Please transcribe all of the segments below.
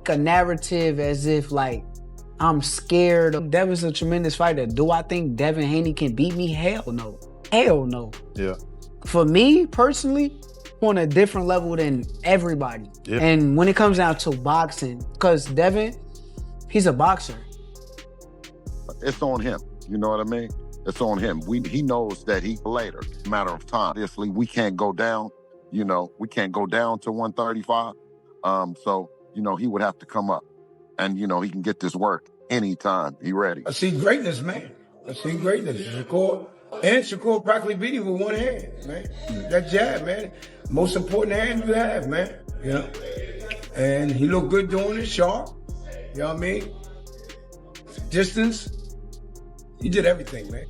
a narrative as if like I'm scared. Devin's a tremendous fighter. Do I think Devin Haney can beat me? Hell no. Hell no. Yeah. For me personally, on a different level than everybody. Yeah. And when it comes down to boxing, because Devin, he's a boxer. It's on him. You know what I mean? It's on him. He knows that he later, matter of time. Obviously, we can't go down. You know, we can't go down to 135. So, you know, he would have to come up. And, you know, he can get this work anytime. He ready. I see greatness, man. I see greatness. Shakur practically beat him with one hand, man. That jab, man. Most important hand you have, man. You know? And he looked good doing it, sharp. You know what I mean? Distance. He did everything, man.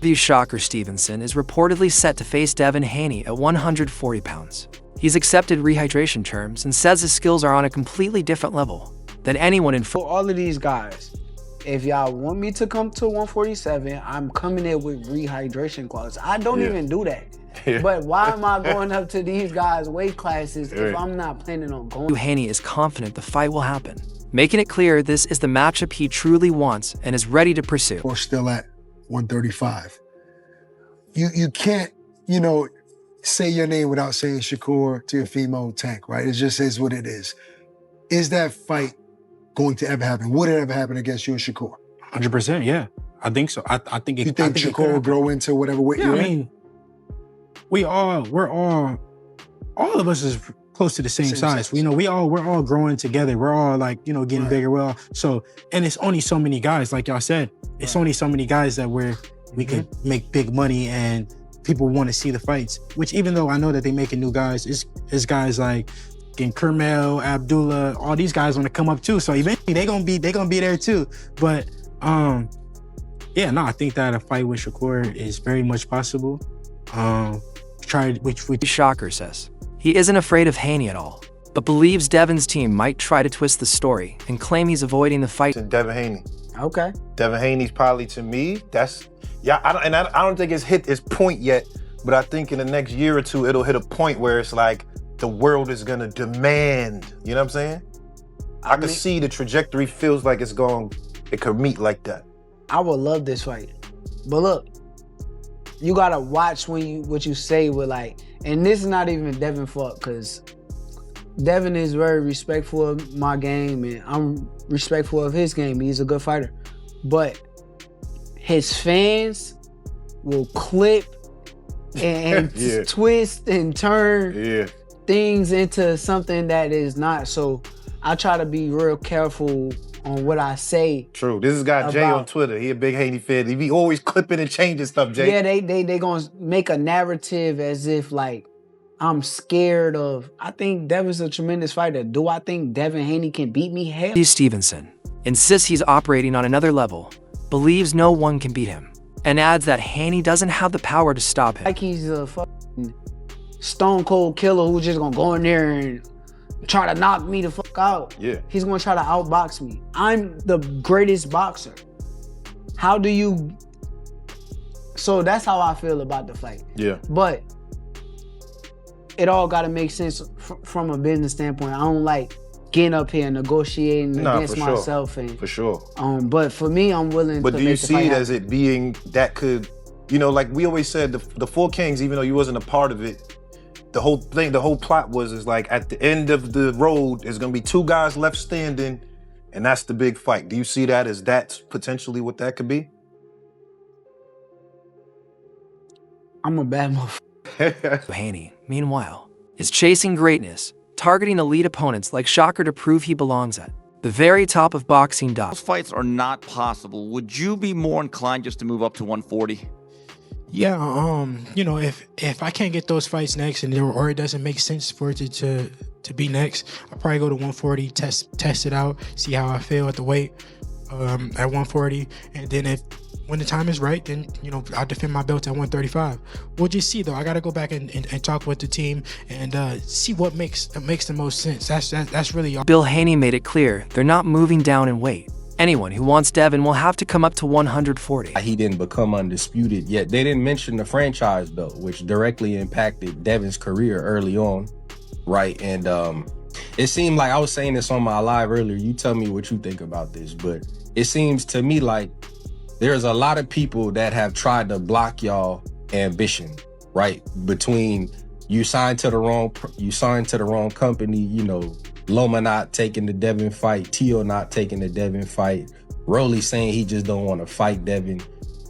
Shakur Stevenson is reportedly set to face Devin Haney at 140 pounds. He's accepted rehydration terms and says his skills are on a completely different level than anyone in For all of these guys, if y'all want me to come to 147, I'm coming in with rehydration clause. I don't even do that. But why am I going up to these guys' weight classes if I'm not planning on going? Haney is confident the fight will happen, making it clear this is the matchup he truly wants and is ready to pursue. Or still at 135. You can't, you know, say your name without saying Shakur, Teofimo, Tank, right? It just is what it is. Is that fight going to ever happen? Would it ever happen against you and Shakur? 100%, yeah. I think so. I think it, you think Shakur will grow into whatever weight you're in? I mean, we're all of us is close to the same size. You know, we're all growing together. We're all like, you know, getting bigger. Well, so, and it's only so many guys, like y'all said, it's only so many guys that we could make big money and people want to see the fights. Which even though I know that they making new guys, it's guys like Kermel, Abdullah, all these guys want to come up too. So eventually they gonna be there too. But yeah, no, I think that a fight with Shakur is very much possible. Shakur says he isn't afraid of Haney at all, but believes Devin's team might try to twist the story and claim he's avoiding the fight. Devin Haney. Okay. Devin Haney's probably, to me, I don't think it's hit its point yet, but I think in the next year or two, it'll hit a point where it's like the world is gonna demand, you know what I'm saying? I can see the trajectory feels like it could meet like that. I would love this fight. But look, you gotta watch what you say with like, and this is not even Devin fault, because Devin is very respectful of my game and I'm respectful of his game. He's a good fighter. But his fans will clip and twist and turn things into something that is not. So I try to be real careful on what I say. True. This is guy Jay on Twitter. He a big Haney fan. He be always clipping and changing stuff, Jay. Yeah, they gonna make a narrative as if like I'm scared of. I think Devin's a tremendous fighter. Do I think Devin Haney can beat me? Hell. Stevenson insists he's operating on another level, believes no one can beat him, and adds that Haney doesn't have the power to stop him. Like he's a fucking stone cold killer who's just gonna go in there and try to knock me the fuck out. Yeah. He's gonna try to outbox me. I'm the greatest boxer. How do you... So that's how I feel about the fight. Yeah. But it all gotta make sense from a business standpoint. I don't like getting up here and negotiating against myself. And, for sure. But for me, I'm willing But to do you make the see fight it happen. as it being that could, you know, like we always said, the Four Kings, even though you wasn't a part of it, the whole plot is like at the end of the road, there's gonna be two guys left standing, and that's the big fight. Do you see that as that's potentially what that could be? I'm a bad motherfucker. Haney, meanwhile, is chasing greatness, targeting elite opponents like Shakur to prove he belongs at the very top of boxing. Those fights are not possible. Would you be more inclined just to move up to 140? Yeah, you know, if I can't get those fights next or it doesn't make sense for it to be next, I'll probably go to 140, test it out, see how I feel at the weight at 140, and then when the time is right, then, you know, I'll defend my belt at 135. We'll just see, though. I got to go back and talk with the team and see what makes the most sense. That's really all. Bill Haney made it clear they're not moving down in weight. Anyone who wants Devin will have to come up to 140. He didn't become undisputed yet. They didn't mention the franchise belt, which directly impacted Devin's career early on. right? And it seemed like, I was saying this on my live earlier, you tell me what you think about this, but it seems to me like there's a lot of people that have tried to block y'all ambition, right? Between you signed to the wrong company, you know, Loma not taking the Devin fight, Teo not taking the Devin fight, Rolly saying he just don't want to fight Devin.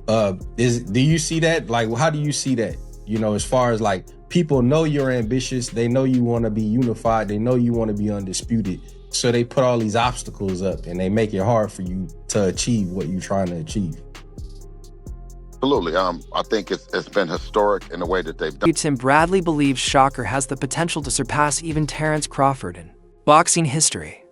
Do you see that? Like, how do you see that? You know, as far as like, people know you're ambitious, they know you want to be unified, they know you want to be undisputed, so they put all these obstacles up and they make it hard for you to achieve what you're trying to achieve. Absolutely. I think it's been historic in the way that they've done. Tim Bradley believes Shakur has the potential to surpass even Terrence Crawford in boxing history.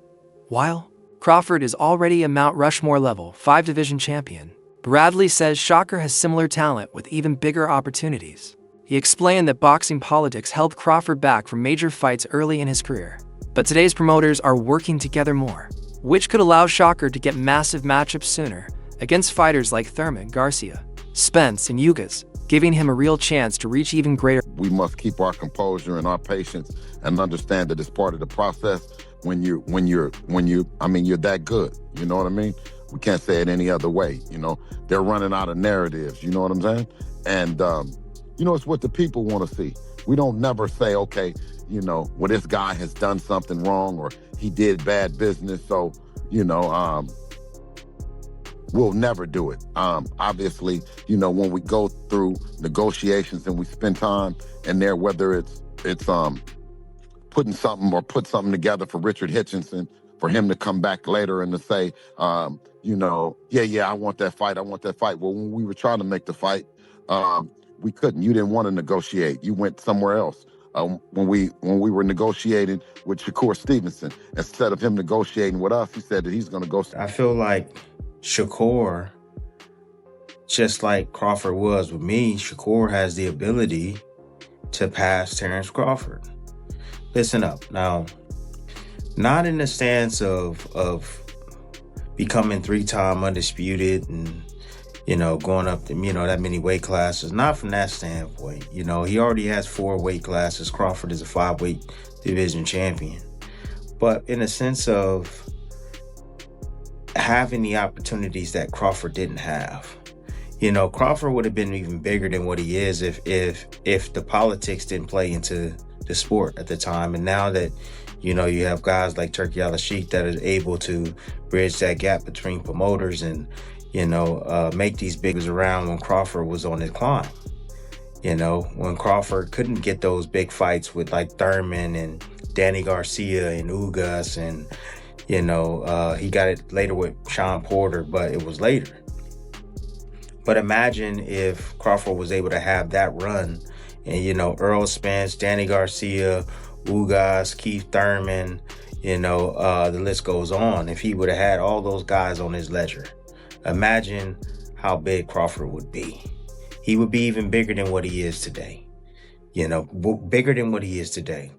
While Crawford is already a Mount Rushmore level 5-division champion, Bradley says Shakur has similar talent with even bigger opportunities. He explained that boxing politics held Crawford back from major fights early in his career, but today's promoters are working together more, which could allow Shakur to get massive matchups sooner against fighters like Thurman, Garcia, Spence, and Ugas, giving him a real chance to reach even greater. We must keep our composure and our patience and understand that it's part of the process when you're that good. You know what I mean? We can't say it any other way. You know, they're running out of narratives. You know what I'm saying? And, you know, it's what the people want to see. We don't never say, okay, you know, well, this guy has done something wrong or he did bad business. So, you know, we'll never do it. Obviously, you know, when we go through negotiations and we spend time in there, whether it's put something together for Richard Hitchinson, for him to come back later and to say, you know, yeah, I want that fight. Well, when we were trying to make the fight, we couldn't. You didn't want to negotiate. You went somewhere else. When we were negotiating with Shakur Stevenson, instead of him negotiating with us, he said that he's going to go. I feel like Shakur, just like Crawford was with me, Shakur has the ability to pass Terrence Crawford. Listen up. Now, not in the stance of becoming 3-time undisputed and, you know, going up to, you know, that many weight classes. Not from that standpoint. You know, he already has 4 weight classes. Crawford is a 5-weight division champion. But in a sense of having the opportunities that Crawford didn't have. You know, Crawford would have been even bigger than what he is if the politics didn't play into the sport at the time. And now that, you know, you have guys like Turki Al-Sheikh that are able to bridge that gap between promoters and, you know, make these bigs around when Crawford was on his climb. You know, when Crawford couldn't get those big fights with like Thurman and Danny Garcia and Ugas, and, you know, he got it later with Sean Porter, but it was later. But imagine if Crawford was able to have that run and, you know, Earl Spence, Danny Garcia, Ugas, Keith Thurman, you know, the list goes on. If he would have had all those guys on his ledger, imagine how big Crawford would be. He would be even bigger than what he is today. You know, bigger than what he is today.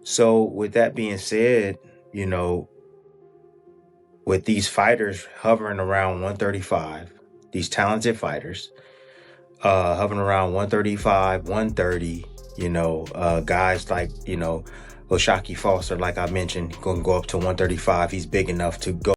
So with that being said, you know, with these fighters hovering around 135, these talented fighters, hovering around 135, 130, you know, guys like, you know, O'Shaquie Foster, like I mentioned, going to go up to 135. He's big enough to go